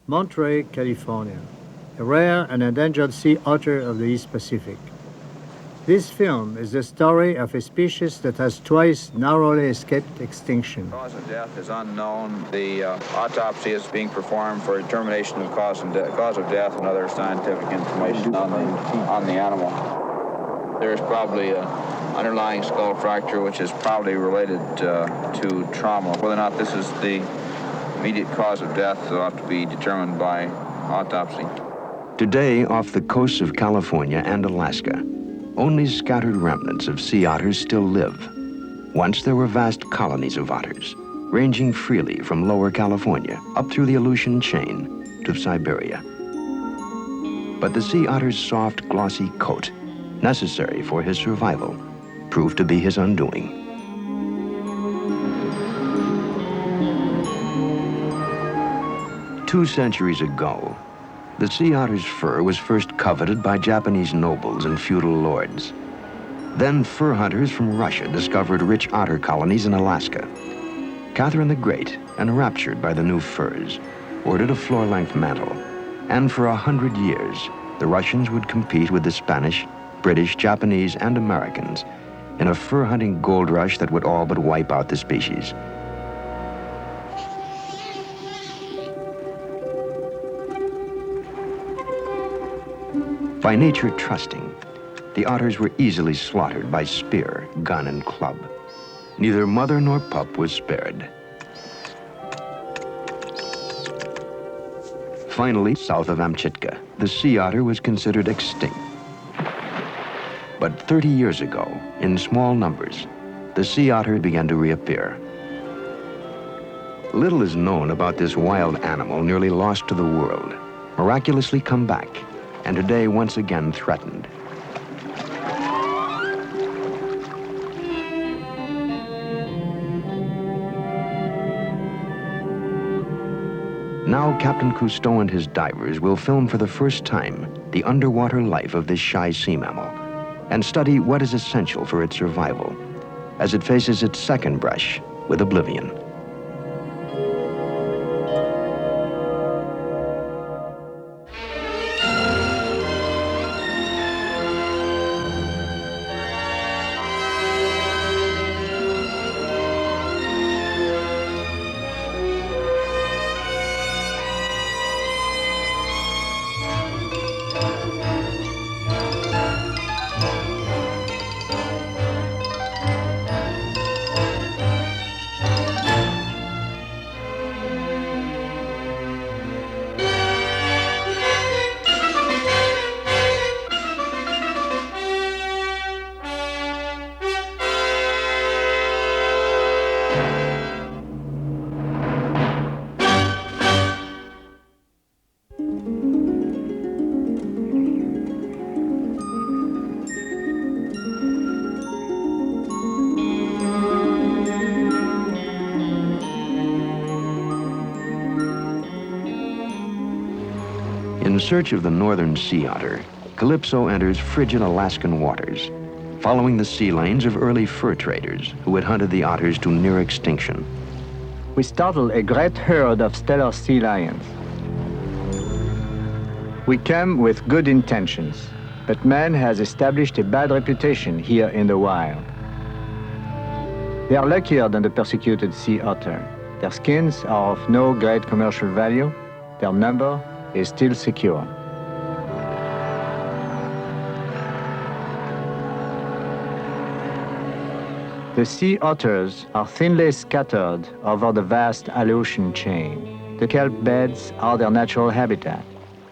Monterey, California, a rare and endangered sea otter of the East Pacific. This film is the story of a species that has twice narrowly escaped extinction. Cause of death is unknown. The autopsy is being performed for determination of cause of death and other scientific information on the animal. There's probably an underlying skull fracture, which is probably related to trauma. Whether or not this is the immediate cause of death will have to be determined by autopsy. Today, off the coasts of California and Alaska, only scattered remnants of sea otters still live. Once there were vast colonies of otters, ranging freely from lower California up through the Aleutian chain to Siberia. But the sea otter's soft, glossy coat, necessary for his survival, proved to be his undoing. Two centuries ago, the sea otter's fur was first coveted by Japanese nobles and feudal lords. Then fur hunters from Russia discovered rich otter colonies in Alaska. Catherine the Great, enraptured by the new furs, ordered a floor-length mantle. And for 100 years, the Russians would compete with the Spanish, British, Japanese, and Americans in a fur-hunting gold rush that would all but wipe out the species. By nature trusting, the otters were easily slaughtered by spear, gun, and club. Neither mother nor pup was spared. Finally, south of Amchitka, the sea otter was considered extinct. But 30 years ago, in small numbers, the sea otter began to reappear. Little is known about this wild animal nearly lost to the world, miraculously come back, and today once again threatened. Now Captain Cousteau and his divers will film for the first time the underwater life of this shy sea mammal and study what is essential for its survival as it faces its second brush with oblivion. In search of the northern sea otter, Calypso enters frigid Alaskan waters, following the sea lanes of early fur traders who had hunted the otters to near extinction. We startled a great herd of stellar sea lions. We came with good intentions, but man has established a bad reputation here in the wild. They are luckier than the persecuted sea otter. Their skins are of no great commercial value. Their number is still secure. The sea otters are thinly scattered over the vast Aleutian chain. The kelp beds are their natural habitat,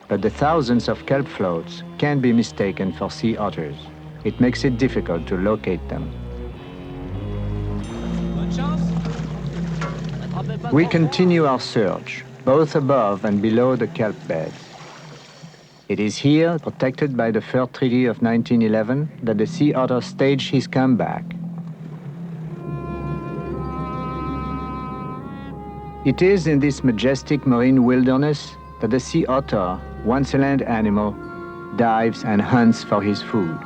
but the thousands of kelp floats can be mistaken for sea otters. It makes it difficult to locate them. We continue our search, both above and below the kelp beds. It is here, protected by the Fur Treaty of 1911, that the sea otter staged his comeback. It is in this majestic marine wilderness that the sea otter, once a land animal, dives and hunts for his food.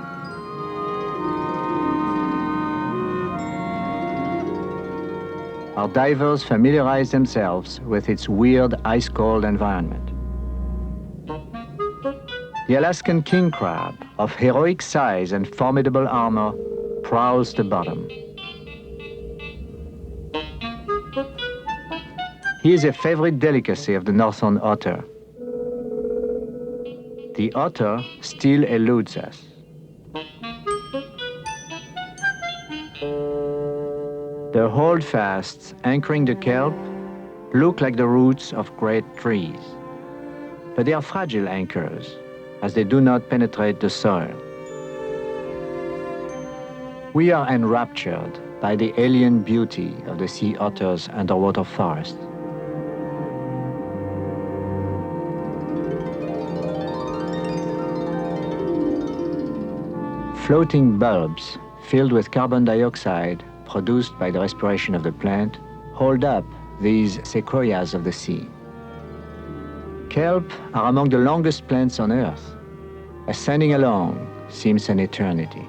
Our divers familiarize themselves with its weird, ice-cold environment. The Alaskan king crab, of heroic size and formidable armor, prowls the bottom. He is a favorite delicacy of the northern otter. The otter still eludes us. The holdfasts anchoring the kelp look like the roots of great trees, but they are fragile anchors, as they do not penetrate the soil. We are enraptured by the alien beauty of the sea otter's underwater forest. Floating bulbs filled with carbon dioxide produced by the respiration of the plant hold up these sequoias of the sea. Kelp are among the longest plants on Earth. Ascending along seems an eternity.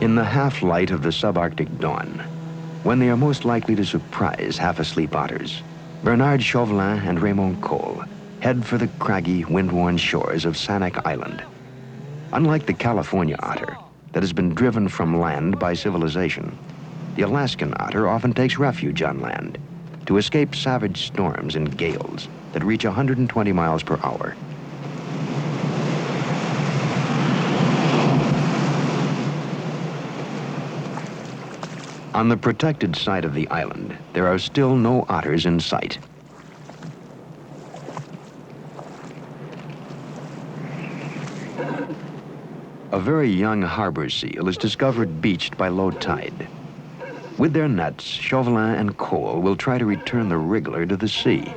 In the half-light of the subarctic dawn, when they are most likely to surprise half-asleep otters, Bernard Chauvelin and Raymond Cole head for the craggy, wind-worn shores of Sanak Island. Unlike the California otter that has been driven from land by civilization, the Alaskan otter often takes refuge on land to escape savage storms and gales that reach 120 miles per hour. On the protected side of the island, there are still no otters in sight. A very young harbor seal is discovered beached by low tide. With their nets, Chauvelin and Cole will try to return the wriggler to the sea.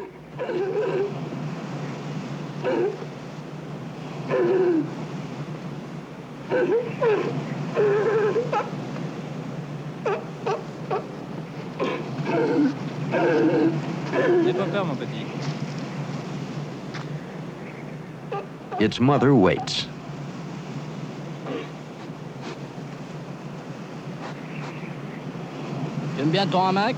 Its mother waits. T'aimes bien ton hamac?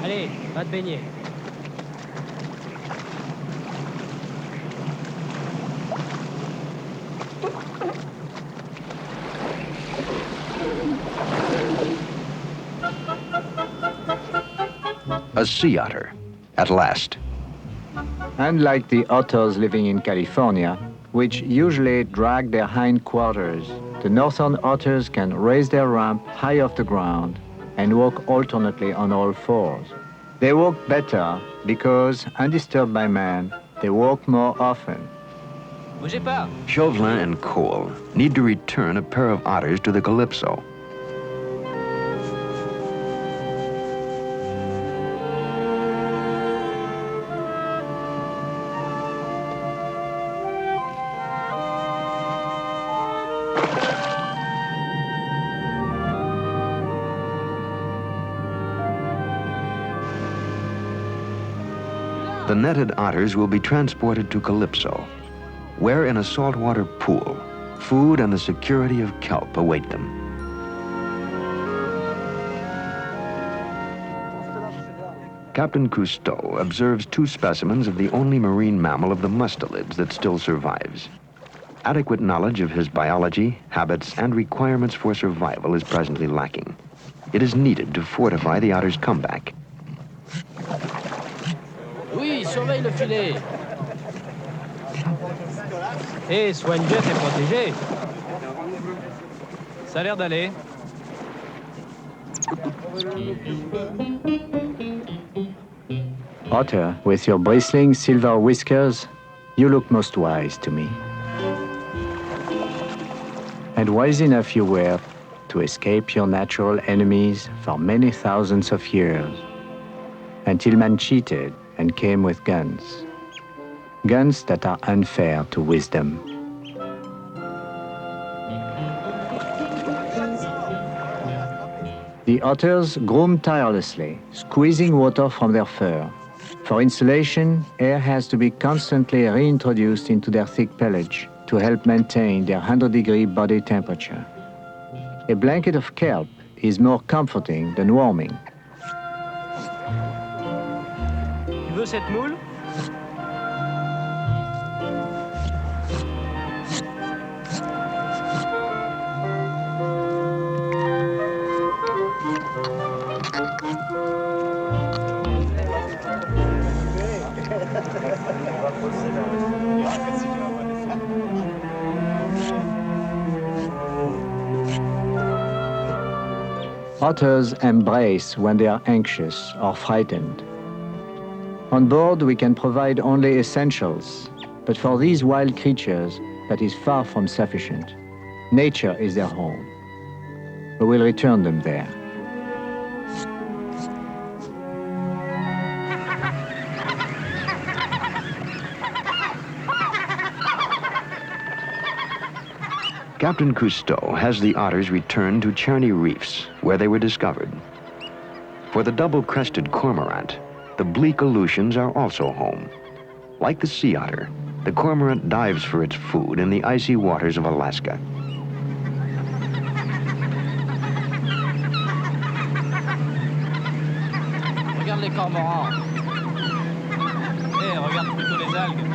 Allez, va te baigner. A sea otter, at last. Unlike the otters living in California, which usually drag their hindquarters, the northern otters can raise their rump high off the ground and walk alternately on all fours. They walk better because, undisturbed by man, they walk more often. Bougez pas. Chauvelin and Cole need to return a pair of otters to the Calypso. The netted otters will be transported to Calypso, where in a saltwater pool, food and the security of kelp await them. Captain Cousteau observes two specimens of the only marine mammal of the mustelids that still survives. Adequate knowledge of his biology, habits, and requirements for survival is presently lacking. It is needed to fortify the otter's comeback. Oui, surveille le filet. Hé, soigne bien, t'es protégé. Ça a l'air d'aller. Otter, with your bristling silver whiskers, you look most wise to me. And wise enough you were to escape your natural enemies for many thousands of years, until man cheated and came with guns. Guns that are unfair to wisdom. The otters groom tirelessly, squeezing water from their fur. For insulation, air has to be constantly reintroduced into their thick pelage to help maintain their 100-degree body temperature. A blanket of kelp is more comforting than warming. Tu veux cette moule? Otters embrace when they are anxious or frightened. On board, we can provide only essentials, but for these wild creatures, that is far from sufficient. Nature is their home. We will return them there. Captain Cousteau has the otters returned to Charney Reefs, where they were discovered. For the double-crested cormorant, the bleak Aleutians are also home. Like the sea otter, the cormorant dives for its food in the icy waters of Alaska. Regarde les cormorans. Regarde plutôt les algues.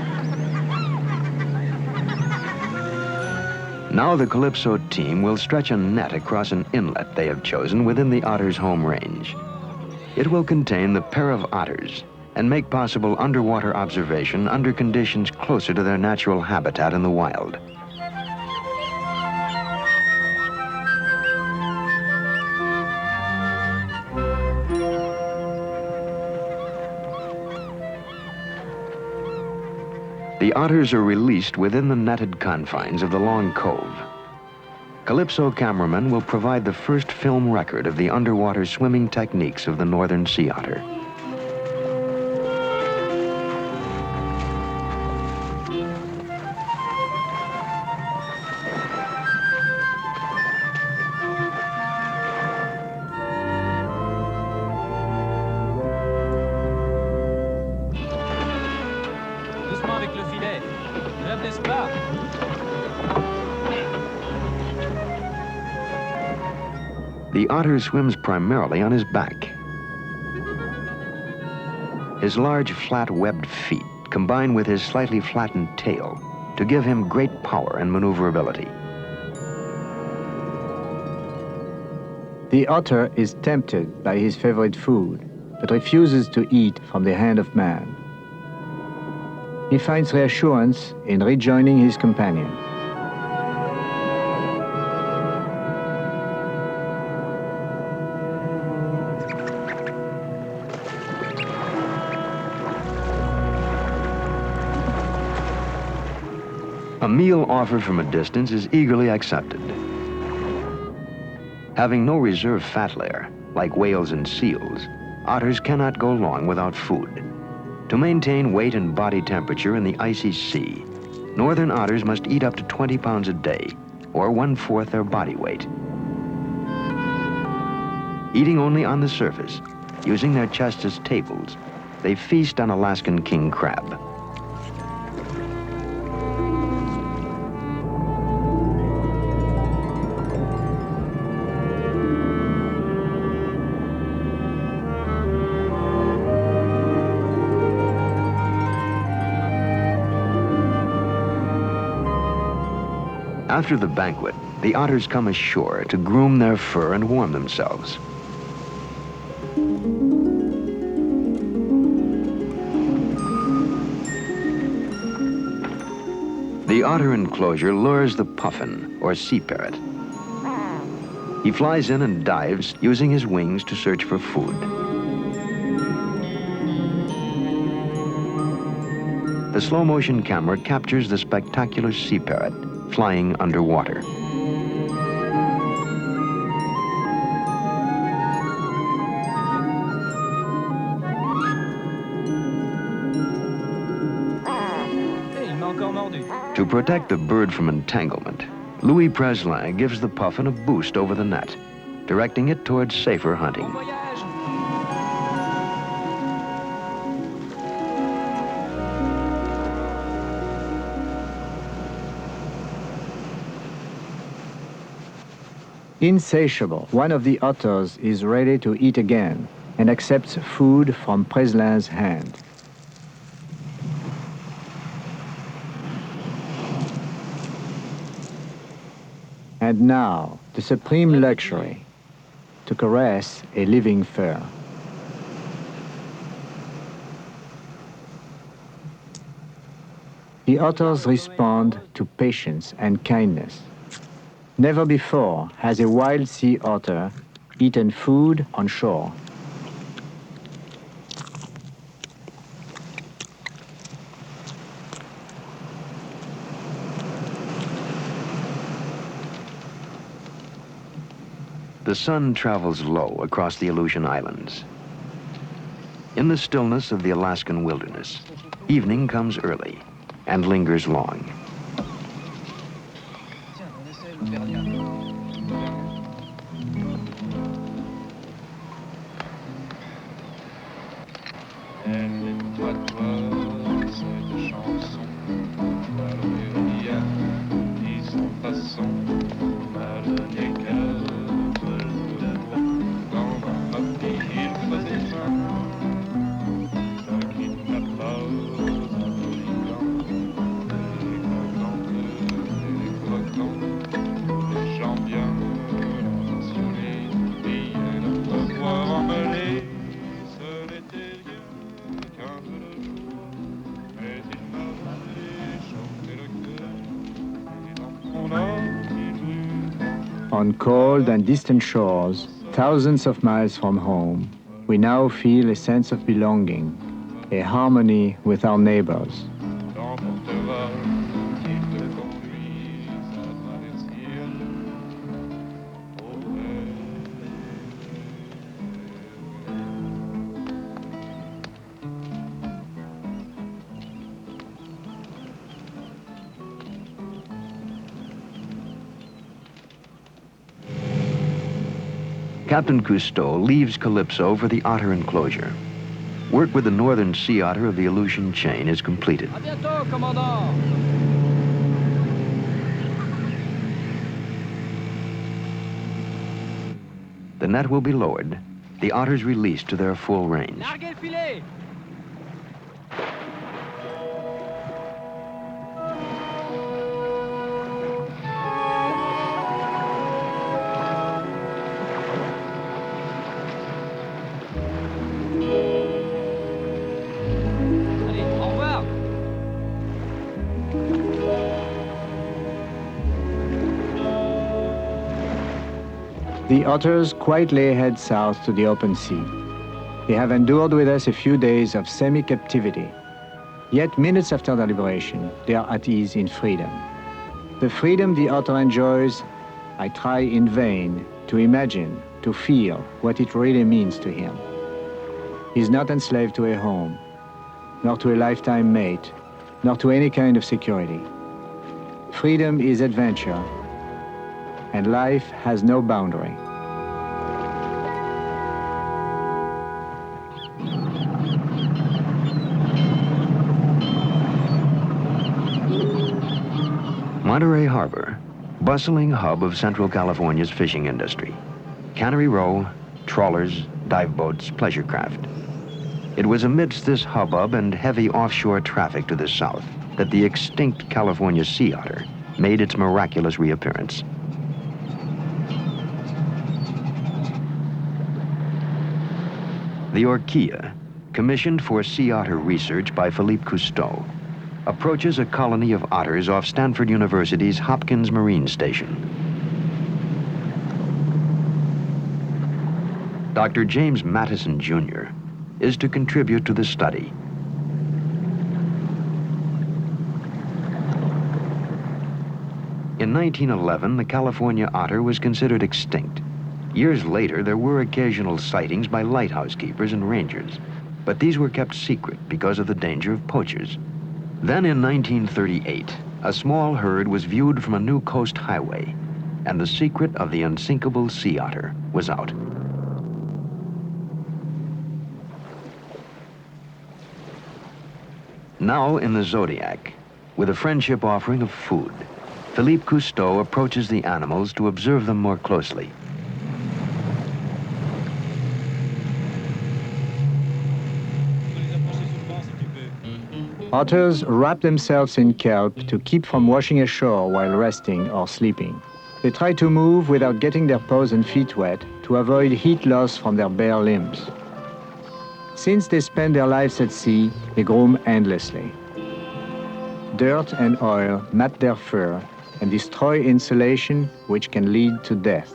Now the Calypso team will stretch a net across an inlet they have chosen within the otter's home range. It will contain the pair of otters and make possible underwater observation under conditions closer to their natural habitat in the wild. The otters are released within the netted confines of the Long Cove. Calypso cameramen will provide the first film record of the underwater swimming techniques of the northern sea otter. Doucement avec le filet. Ne la blesse pas. The otter swims primarily on his back. His large, flat, webbed feet combine with his slightly flattened tail to give him great power and maneuverability. The otter is tempted by his favorite food, but refuses to eat from the hand of man. He finds reassurance in rejoining his companion. A meal offered from a distance is eagerly accepted. Having no reserve fat layer, like whales and seals, otters cannot go long without food. To maintain weight and body temperature in the icy sea, northern otters must eat up to 20 pounds a day, or 1/4 their body weight. Eating only on the surface, using their chests as tables, they feast on Alaskan king crab. After the banquet, the otters come ashore to groom their fur and warm themselves. The otter enclosure lures the puffin, or sea parrot. He flies in and dives, using his wings to search for food. The slow-motion camera captures the spectacular sea parrot flying underwater. Il m'a encore mordu. To protect the bird from entanglement, Louis Preslin gives the puffin a boost over the net, directing it towards safer hunting. Bon voyage. Insatiable, one of the otters is ready to eat again and accepts food from Preslin's hand. And now, the supreme luxury, to caress a living fur. The otters respond to patience and kindness. Never before has a wild sea otter eaten food on shore. The sun travels low across the Aleutian Islands. In the stillness of the Alaskan wilderness, evening comes early and lingers long. On cold and distant shores, thousands of miles from home, we now feel a sense of belonging, a harmony with our neighbors. Captain Cousteau leaves Calypso for the Otter enclosure. Work with the northern sea otter of the Aleutian chain is completed. À bientôt, commandant. The net will be lowered, the otters released to their full range. Larguez le filet. Allez, au revoir. The otters quietly head south to the open sea. They have endured with us a few days of semi-captivity. Yet minutes after their liberation, they are at ease in freedom. The freedom the otter enjoys, I try in vain to imagine, to feel what it really means to him. He's not enslaved to a home, nor to a lifetime mate, nor to any kind of security. Freedom is adventure, and life has no boundary. Monterey Harbor, bustling hub of Central California's fishing industry. Cannery Row, trawlers, dive boats, pleasure craft. It was amidst this hubbub and heavy offshore traffic to the south that the extinct California sea otter made its miraculous reappearance. The Orchia, commissioned for sea otter research by Philippe Cousteau, approaches a colony of otters off Stanford University's Hopkins Marine Station. Dr. James Mattison, Jr. is to contribute to the study. In 1911, the California otter was considered extinct. Years later, there were occasional sightings by lighthouse keepers and rangers, but these were kept secret because of the danger of poachers. Then in 1938, a small herd was viewed from a new coast highway, and the secret of the unsinkable sea otter was out. Now in the Zodiac, with a friendship offering of food, Philippe Cousteau approaches the animals to observe them more closely. Otters wrap themselves in kelp to keep from washing ashore while resting or sleeping. They try to move without getting their paws and feet wet to avoid heat loss from their bare limbs. Since they spend their lives at sea, they groom endlessly. Dirt and oil mat their fur and destroy insulation, which can lead to death.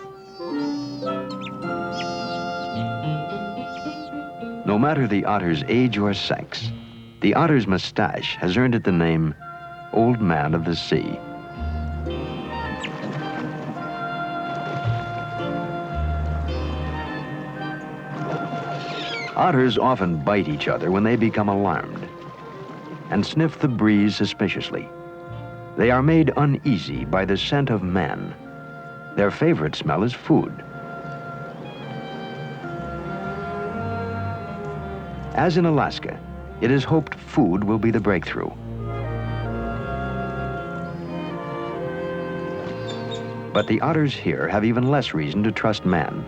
No matter the otter's age or sex, the otter's mustache has earned it the name Old Man of the Sea. Otters often bite each other when they become alarmed and sniff the breeze suspiciously. They are made uneasy by the scent of man. Their favorite smell is food. As in Alaska, it is hoped food will be the breakthrough. But the otters here have even less reason to trust man.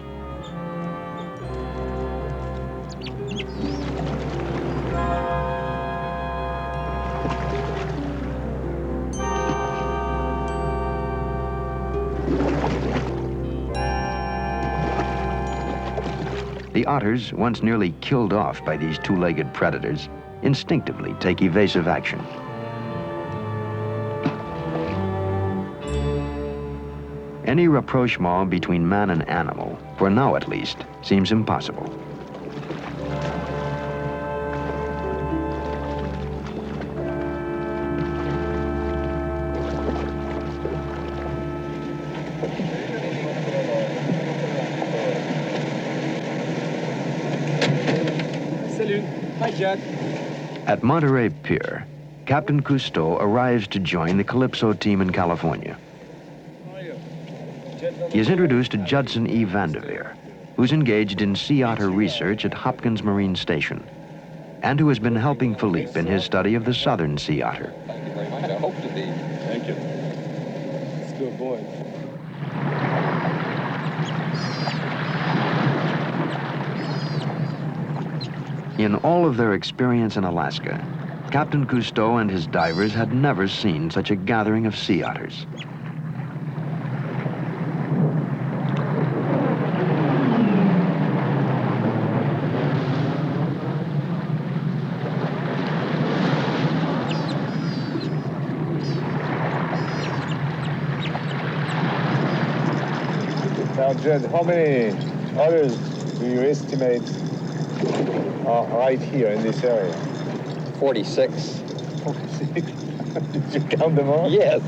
The otters, once nearly killed off by these two-legged predators, instinctively take evasive action. Any rapprochement between man and animal, for now at least, seems impossible. At Monterey Pier, Captain Cousteau arrives to join the Calypso team in California. He is introduced to Judson E. Vanderveer, who's engaged in sea otter research at Hopkins Marine Station, and who has been helping Philippe in his study of the southern sea otter. Thank you very much. I hope to be. Thank you. It's a good boy. In all of their experience in Alaska, Captain Cousteau and his divers had never seen such a gathering of sea otters. Now, Jed, how many otters do you estimate are right here in this area? 46. 46? Did you count them all? Yes.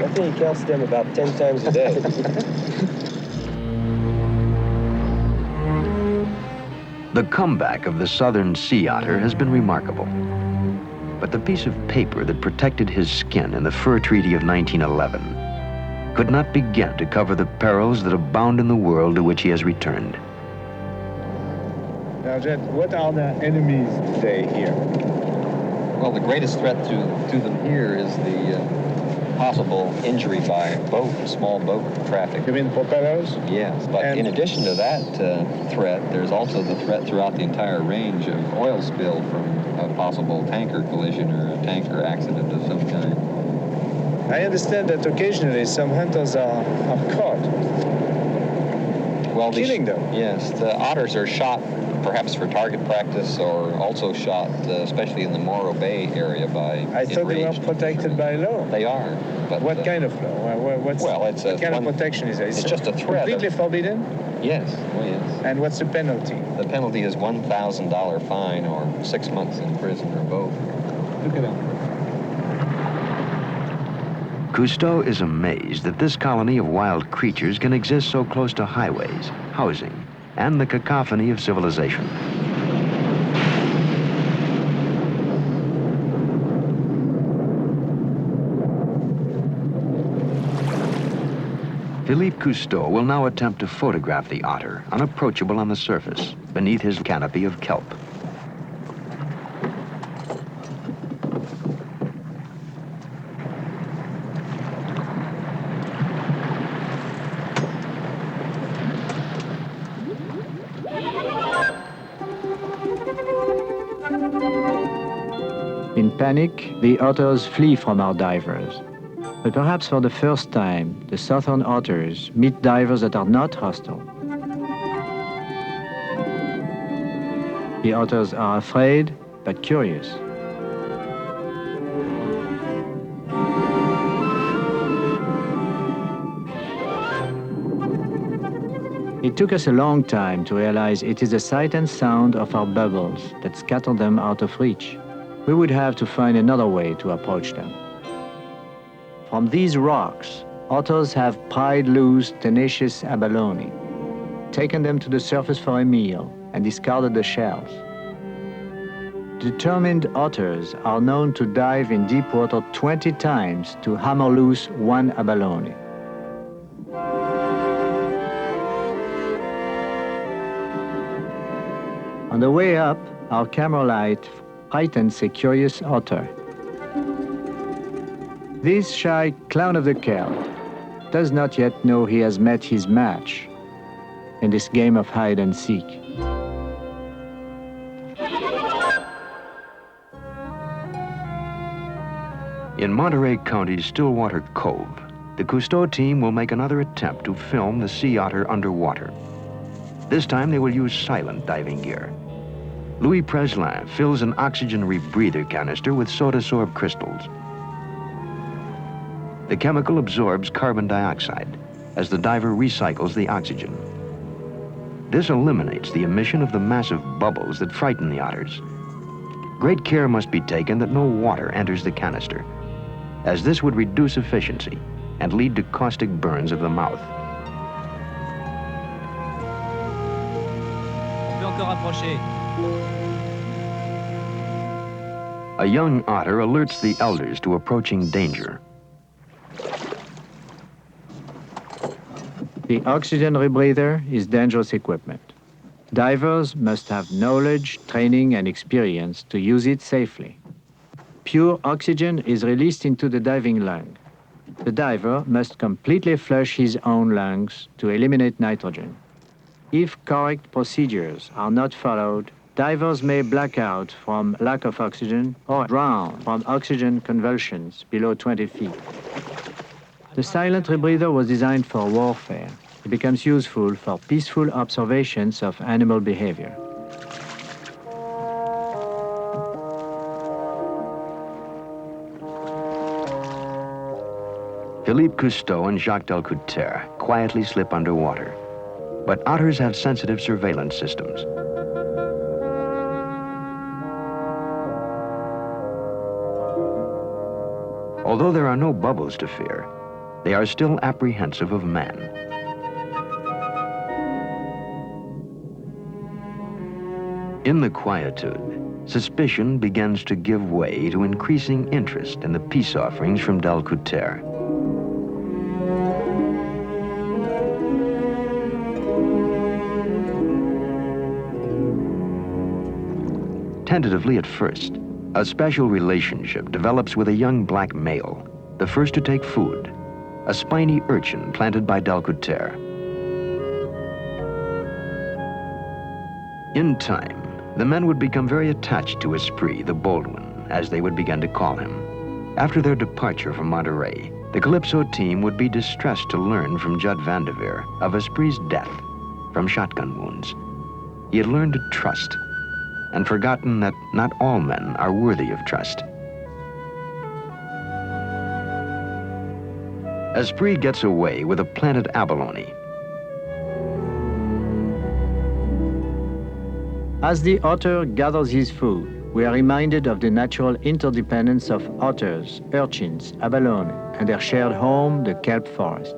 I think he counts them about 10 times a day. The comeback of the southern sea otter has been remarkable. But the piece of paper that protected his skin in the Fur Treaty of 1911 could not begin to cover the perils that abound in the world to which he has returned. Now, Jed, what are the enemies today here? Well, the greatest threat to them here is the possible injury by boat, small boat traffic. You mean propellers? Yes, but in addition to that threat, there's also the threat throughout the entire range of oil spill from a possible tanker collision or a tanker accident of some kind. I understand that occasionally some hunters are caught. Well, killing them. Yes, the otters are shot perhaps for target practice or also shot, especially in the Morro Bay area by I thought they were protected by law. They are. But what kind of law? What kind of protection is there? It's just a threat. Completely forbidden? Yes. Oh, yes. And what's the penalty? The penalty is $1,000 fine or 6 months in prison or both. Look at them. Cousteau is amazed that this colony of wild creatures can exist so close to highways, housing, and the cacophony of civilization. Philippe Cousteau will now attempt to photograph the otter, unapproachable on the surface, beneath his canopy of kelp. In panic, the otters flee from our divers. But perhaps for the first time, the southern otters meet divers that are not hostile. The otters are afraid, but curious. It took us a long time to realize it is the sight and sound of our bubbles that scatter them out of reach. We would have to find another way to approach them. From these rocks, otters have pried loose tenacious abalone, taken them to the surface for a meal, and discarded the shells. Determined otters are known to dive in deep water 20 times to hammer loose one abalone. On the way up, our camera light frightens a curious otter. This shy clown of the kelp does not yet know he has met his match in this game of hide and seek. In Monterey County's Stillwater Cove, the Cousteau team will make another attempt to film the sea otter underwater. This time they will use silent diving gear. Louis Preslin fills an oxygen rebreather canister with soda sorb crystals. The chemical absorbs carbon dioxide as the diver recycles the oxygen. This eliminates the emission of the massive bubbles that frighten the otters. Great care must be taken that no water enters the canister, as this would reduce efficiency and lead to caustic burns of the mouth. On peut encore approcher. A young otter alerts the elders to approaching danger. The oxygen rebreather is dangerous equipment. Divers must have knowledge, training, and experience to use it safely. Pure oxygen is released into the diving lung. The diver must completely flush his own lungs to eliminate nitrogen. If correct procedures are not followed, divers may black out from lack of oxygen or drown from oxygen convulsions below 20 feet. The silent rebreather was designed for warfare. It becomes useful for peaceful observations of animal behavior. Philippe Cousteau and Jacques Delcouter quietly slip underwater. But otters have sensitive surveillance systems. Although there are no bubbles to fear, they are still apprehensive of man. In the quietude, suspicion begins to give way to increasing interest in the peace offerings from Delcouter. Tentatively at first, a special relationship develops with a young black male, the first to take food, a spiny urchin planted by Delcouter. In time, the men would become very attached to Esprit, the bold one, as they would begin to call him. After their departure from Monterey, the Calypso team would be distressed to learn from Judd Vanderveer of Esprit's death from shotgun wounds. He had learned to trust and forgotten that not all men are worthy of trust. Esprit gets away with a planted abalone. As the otter gathers his food, we are reminded of the natural interdependence of otters, urchins, abalone, and their shared home, the kelp forest.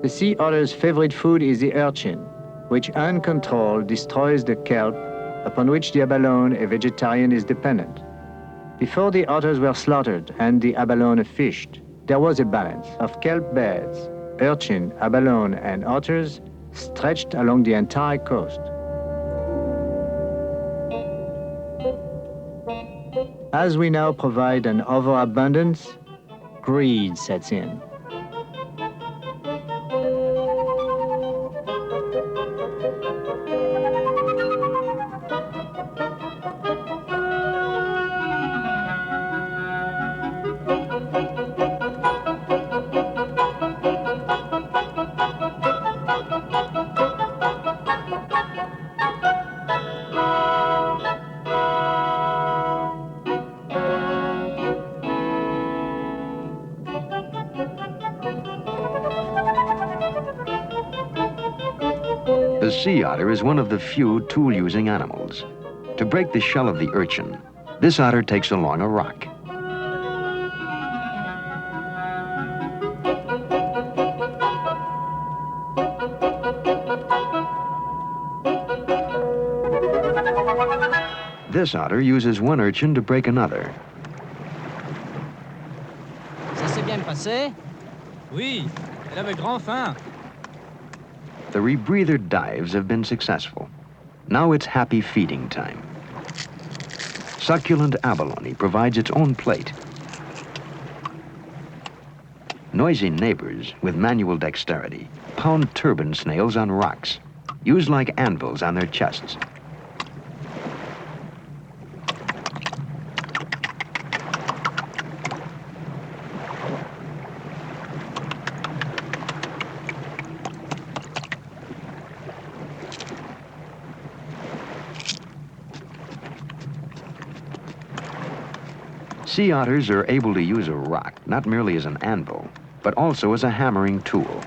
The sea otter's favorite food is the urchin, which uncontrolled destroys the kelp upon which the abalone, a vegetarian, is dependent. Before the otters were slaughtered and the abalone fished, there was a balance of kelp beds, urchin, abalone, and otters stretched along the entire coast. As we now provide an overabundance, greed sets in. The sea otter is one of the few tool-using animals. To break the shell of the urchin, this otter takes along a rock. This otter uses one urchin to break another. Ça s'est bien passé? Oui, elle avait grand faim. The rebreather dives have been successful. Now it's happy feeding time. Succulent abalone provides its own plate. Noisy neighbors, with manual dexterity, pound turban snails on rocks, used like anvils on their chests. Sea otters are able to use a rock not merely as an anvil, but also as a hammering tool.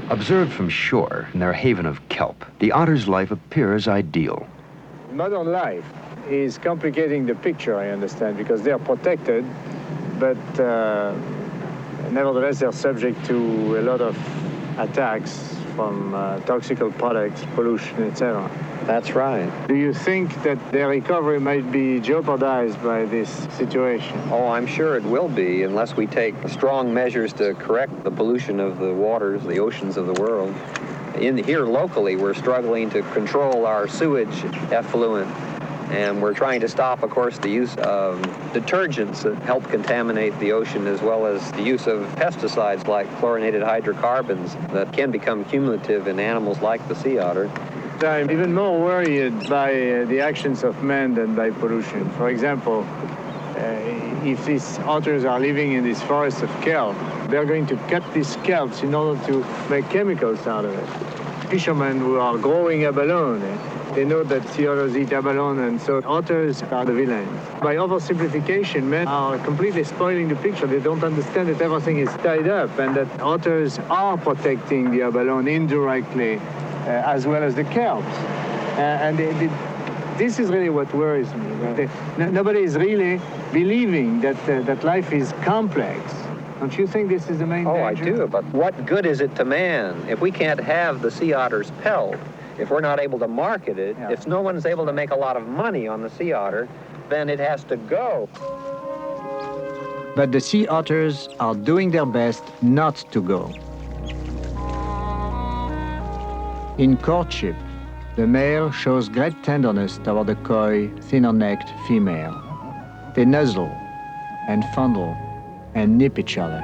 Observed from shore in their haven of kelp, the otter's life appears ideal. Modern life is complicating the picture, I understand, because they are protected, but nevertheless they're subject to a lot of attacks from toxical products, pollution, etc. That's right. Do you think that their recovery might be jeopardized by this situation? Oh, I'm sure it will be, unless we take strong measures to correct the pollution of the waters, the oceans of the world. Here locally, we're struggling to control our sewage effluent, and we're trying to stop, of course, the use of detergents that help contaminate the ocean, as well as the use of pesticides like chlorinated hydrocarbons that can become cumulative in animals like the sea otter. I'm even more worried by the actions of man than by pollution. For example, if these otters are living in this forest of kelp, they're going to cut these kelps in order to make chemicals out of it. Fishermen who are growing abalone, they know that sea otters eat abalone, and so otters are the villains. By oversimplification, men are completely spoiling the picture. They don't understand that everything is tied up and that otters are protecting the abalone indirectly, as well as the kelps. This is really what worries me. Nobody is really believing that life is complex. Don't you think this is the main danger? Oh, I do, but what good is it to man if we can't have the sea otter's pelt? If we're not able to market it, if no one's able to make a lot of money on the sea otter, then it has to go. But the sea otters are doing their best not to go. In courtship, the male shows great tenderness toward the coy, thinner-necked female. They nuzzle and fondle and nip each other.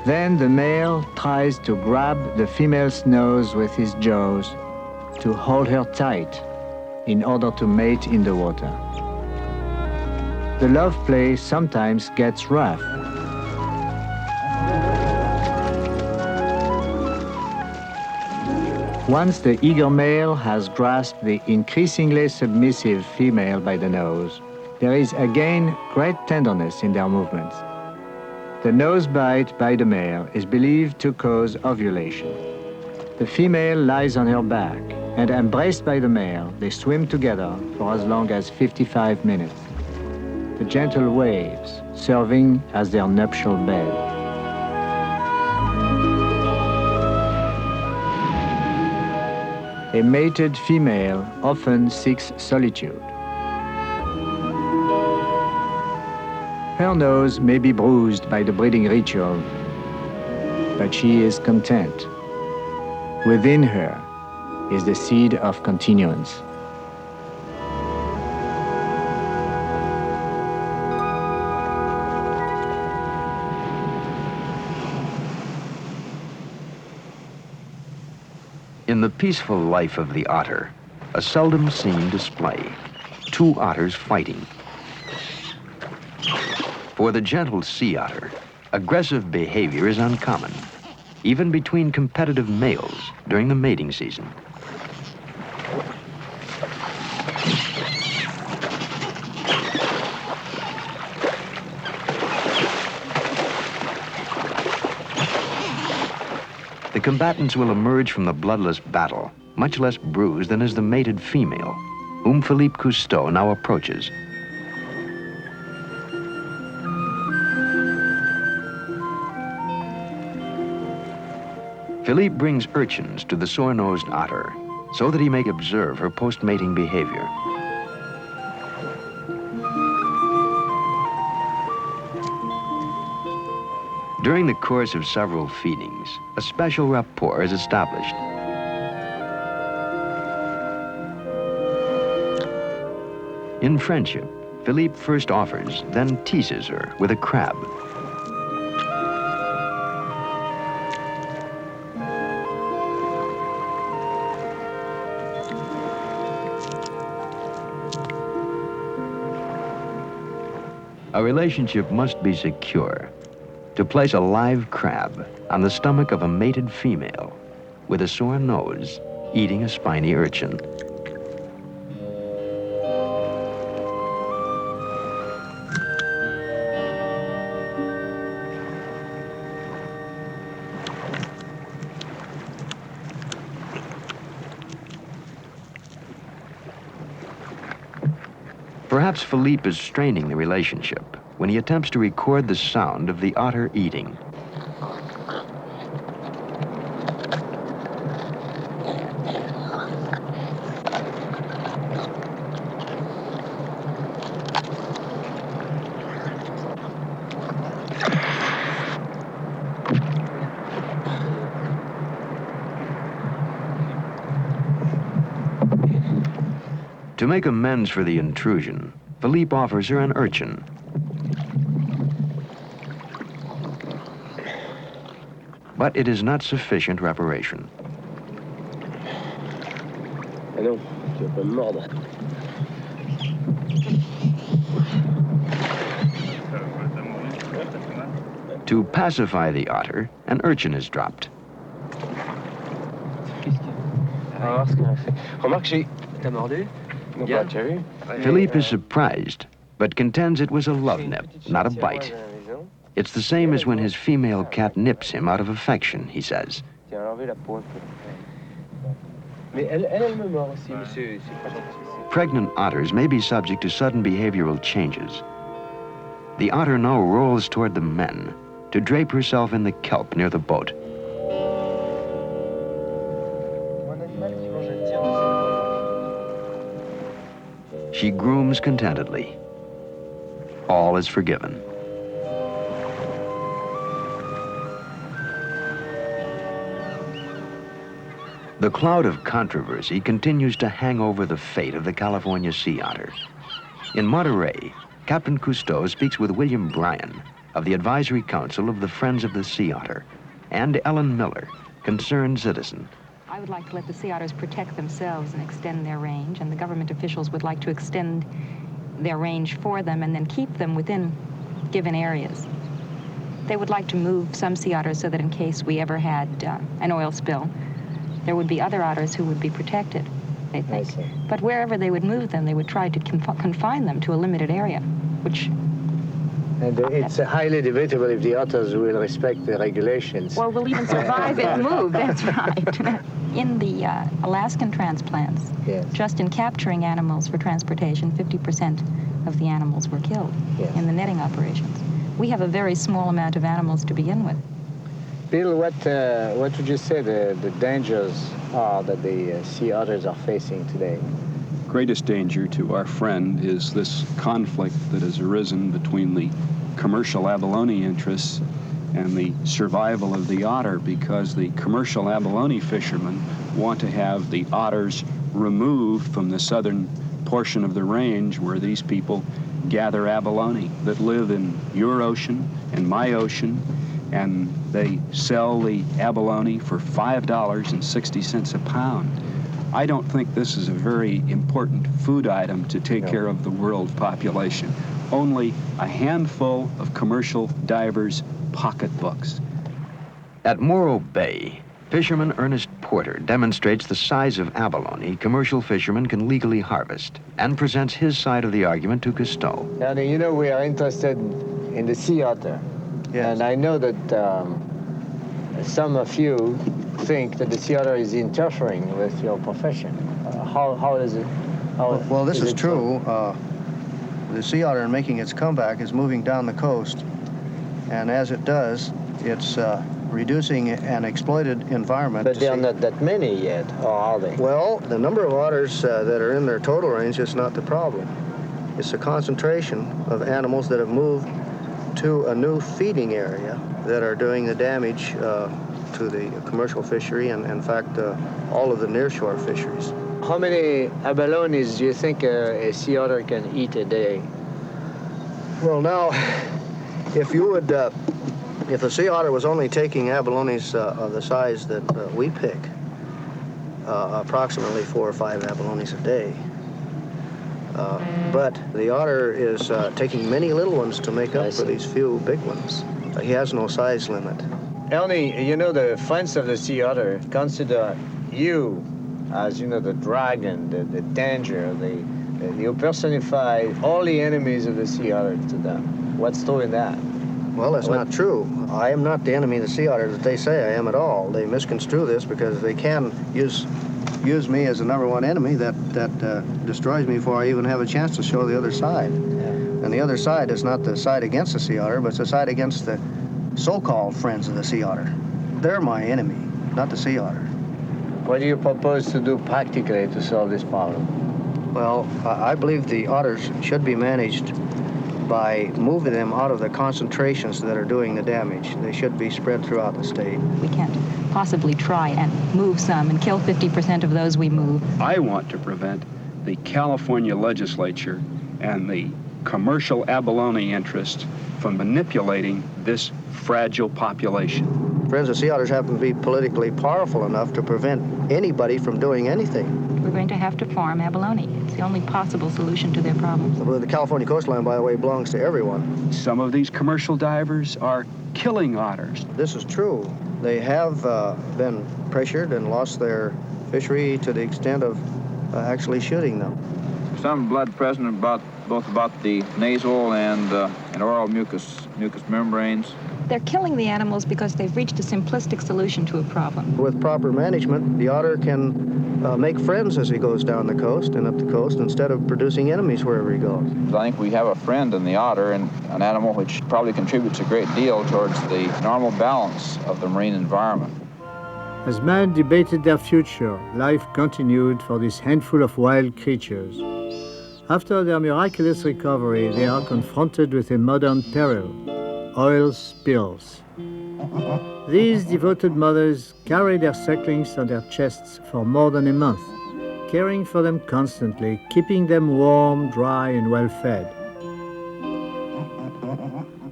Then the male tries to grab the female's nose with his jaws to hold her tight in order to mate in the water. The love play sometimes gets rough. Once the eager male has grasped the increasingly submissive female by the nose, there is again great tenderness in their movements. The nose bite by the male is believed to cause ovulation. The female lies on her back, and embraced by the male, they swim together for as long as 55 minutes. The gentle waves serving as their nuptial bed. A mated female often seeks solitude. Her nose may be bruised by the breeding ritual, but she is content. Within her is the seed of continuance. In the peaceful life of the otter, a seldom seen display, two otters fighting. For the gentle sea otter, aggressive behavior is uncommon, even between competitive males during the mating season. combatants will emerge from the bloodless battle much less bruised than is the mated female, whom Philippe Cousteau now approaches. Philippe brings urchins to the sore-nosed otter so that he may observe her post-mating behavior. During the course of several feedings, a special rapport is established. In friendship, Philippe first offers, then teases her with a crab. A relationship must be secure. To place a live crab on the stomach of a mated female with a sore nose eating a spiny urchin. Perhaps Philippe is straining the relationship when he attempts to record the sound of the otter eating. To make amends for the intrusion, Philippe offers her an urchin. But it is not sufficient reparation. To pacify the otter, an urchin is dropped. Philippe is surprised, but contends it was a love nip, not a bite. It's the same as when his female cat nips him out of affection, he says. Pregnant otters may be subject to sudden behavioral changes. The otter now rolls toward the men to drape herself in the kelp near the boat. She grooms contentedly. All is forgiven. The cloud of controversy continues to hang over the fate of the California sea otter. In Monterey, Captain Cousteau speaks with William Bryan of the Advisory Council of the Friends of the Sea Otter, and Ellen Miller, concerned citizen. I would like to let the sea otters protect themselves and extend their range, and the government officials would like to extend their range for them and then keep them within given areas. They would like to move some sea otters so that in case we ever had an oil spill, there would be other otters who would be protected, they think. But wherever they would move them, they would try to confine them to a limited area, which... And it's highly debatable if the otters will respect the regulations. Or will even survive and move, that's right. In the Alaskan transplants, yes, just in capturing animals for transportation, 50% of the animals were killed, yes, in the netting operations. We have a very small amount of animals to begin with. Bill, what would you say the dangers are that the sea otters are facing today? Greatest danger to our friend is this conflict that has arisen between the commercial abalone interests and the survival of the otter, because the commercial abalone fishermen want to have the otters removed from the southern portion of the range where these people gather abalone that live in your ocean and my ocean, and they sell the abalone for $5.60 a pound. I don't think this is a very important food item to take care of the world population. Only a handful of commercial divers' pocketbooks. At Morro Bay, fisherman Ernest Porter demonstrates the size of abalone commercial fishermen can legally harvest and presents his side of the argument to Cousteau. Now, you know, we are interested in the sea otter. Yes. And I know that some of you think that the sea otter is interfering with your profession? How is it? Well, this is true. The sea otter, in making its comeback, is moving down the coast, and as it does, it's reducing an exploited environment. But there are not that many yet, or are they? Well, the number of otters that are in their total range is not the problem. It's a concentration of animals that have moved to a new feeding area that are doing the damage to the commercial fishery and, in fact, all of the nearshore fisheries. How many abalones do you think a sea otter can eat a day? Well, now, if you would, if a sea otter was only taking abalones of the size that we pick, approximately 4 or 5 abalones a day. But the otter is taking many little ones to make up for these few big ones. He has no size limit. Ernie, you know, the friends of the sea otter consider you as, you know, the dragon, the danger, you personify all the enemies of the sea otter to them. What's true in that? Well, that's not true. I am not the enemy of the sea otter that they say I am at all. They misconstrue this because they can use me as the #1 enemy that destroys me before I even have a chance to show the other side. Yeah. And the other side is not the side against the sea otter, but it's the side against the so-called friends of the sea otter. They're my enemy, not the sea otter. What do you propose to do practically to solve this problem? Well, I believe the otters should be managed by moving them out of the concentrations that are doing the damage. They should be spread throughout the state. We can't possibly try and move some and kill 50% of those we move. I want to prevent the California legislature and the commercial abalone interest from manipulating this fragile population. Friends of sea otters happen to be politically powerful enough to prevent anybody from doing anything. We're going to have to farm abalone. It's the only possible solution to their problems. The California coastline, by the way, belongs to everyone. Some of these commercial divers are killing otters. This is true. They have been pressured and lost their fishery to the extent of actually shooting them. Some blood present both about the nasal and oral mucous membranes. They're killing the animals because they've reached a simplistic solution to a problem. With proper management, the otter can make friends as he goes down the coast and up the coast instead of producing enemies wherever he goes. I think we have a friend in the otter, and an animal which probably contributes a great deal towards the normal balance of the marine environment. As man debated their future, life continued for this handful of wild creatures. After their miraculous recovery, they are confronted with a modern peril: oil spills. These devoted mothers carry their sucklings on their chests for more than a month, caring for them constantly, keeping them warm, dry, and well-fed.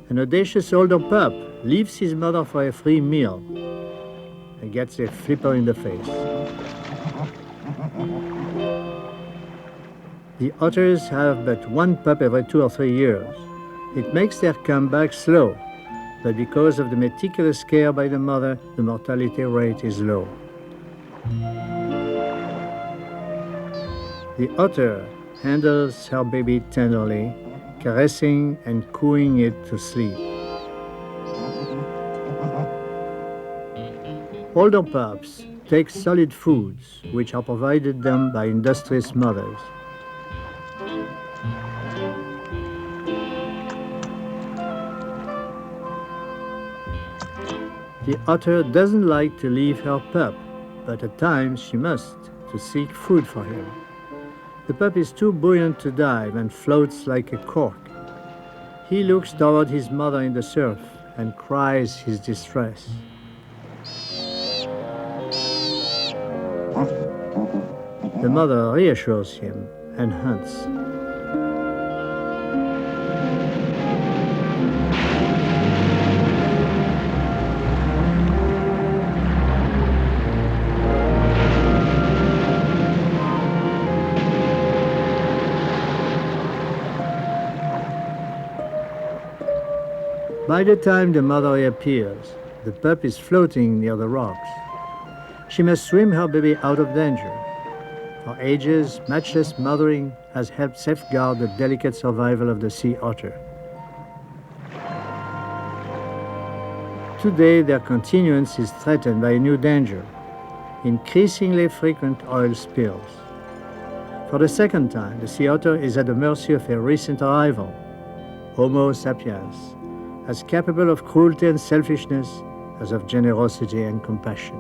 An audacious older pup leaves his mother for a free meal and gets a flipper in the face. The otters have but one pup every 2 or 3 years. It makes their comeback slow, but because of the meticulous care by the mother, the mortality rate is low. The otter handles her baby tenderly, caressing and cooing it to sleep. Older pups take solid foods, which are provided them by industrious mothers. The otter doesn't like to leave her pup, but at times she must, to seek food for him. The pup is too buoyant to dive and floats like a cork. He looks toward his mother in the surf and cries his distress. The mother reassures him and hunts. By the time the mother reappears, the pup is floating near the rocks. She must swim her baby out of danger. For ages, matchless mothering has helped safeguard the delicate survival of the sea otter. Today, their continuance is threatened by a new danger: increasingly frequent oil spills. For the second time, the sea otter is at the mercy of a recent arrival, Homo sapiens, as capable of cruelty and selfishness as of generosity and compassion.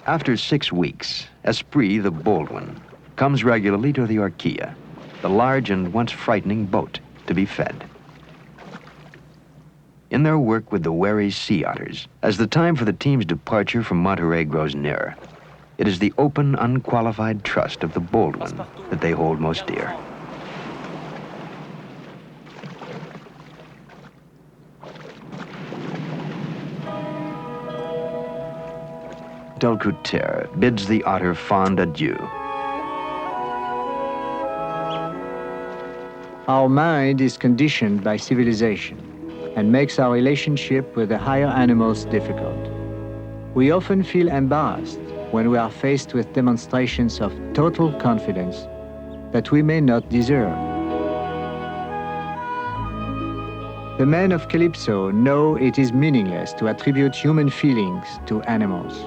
After 6 weeks, Esprit, the bold one, comes regularly to the Orquilla, the large and once frightening boat, to be fed. In their work with the wary sea otters, as the time for the team's departure from Monterey grows nearer, it is the open, unqualified trust of the bold one that they hold most dear. Cousteau bids the otter fond adieu. Our mind is conditioned by civilization and makes our relationship with the higher animals difficult. We often feel embarrassed when we are faced with demonstrations of total confidence that we may not deserve. The men of Calypso know it is meaningless to attribute human feelings to animals.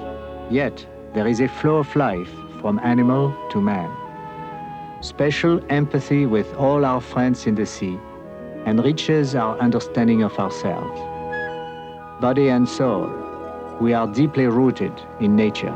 Yet, there is a flow of life from animal to man. Special empathy with all our friends in the sea enriches our understanding of ourselves. Body and soul, we are deeply rooted in nature.